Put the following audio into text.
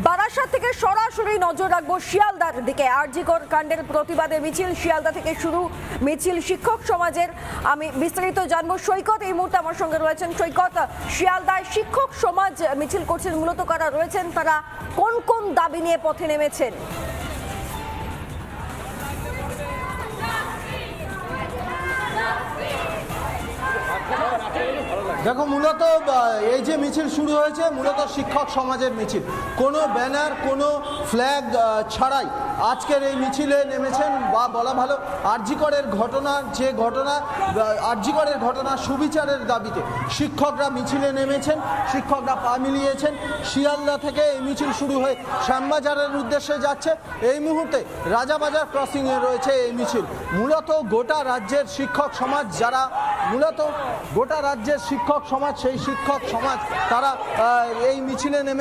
বারাসাত থেকে সরাসরি নজর রাখবো শিয়ালদার দিকে। আরজি কর কাণ্ডের প্রতিবাদে মিছিল শিয়ালদা থেকে শুরু, মিছিল শিক্ষক সমাজের। আমি বিস্তারিত জানবো। সৈকত এই মুহূর্তে আমার সঙ্গে রয়েছেন। সৈকত, শিয়ালদায় শিক্ষক সমাজ মিছিল করছেন, মূলত কারা রয়েছেন, তারা কোন কোন দাবি নিয়ে পথে নেমেছেন? দেখো, মূলত এই যে মিছিল শুরু হয়েছে মূলত শিক্ষক সমাজের মিছিল, কোনো ব্যানার কোনো ফ্ল্যাগ ছাড়াই আজকের এই মিছিলে নেমেছেন। বা বলা ভালো, আরজি করের ঘটনা সুবিচারের দাবিতে শিক্ষকরা মিছিলে নেমেছেন, শিক্ষকরা পা মিলিয়েছেন। শিয়ালদা থেকে এই মিছিল শুরু হয়ে শ্যামবাজারের উদ্দেশ্যে যাচ্ছে। এই মুহূর্তে রাজাবাজার ক্রসিংয়ে রয়েছে এই মিছিল। মূলত গোটা রাজ্যের শিক্ষক সমাজ, সেই শিক্ষক সমাজ তারা এই মিছিলে নেমে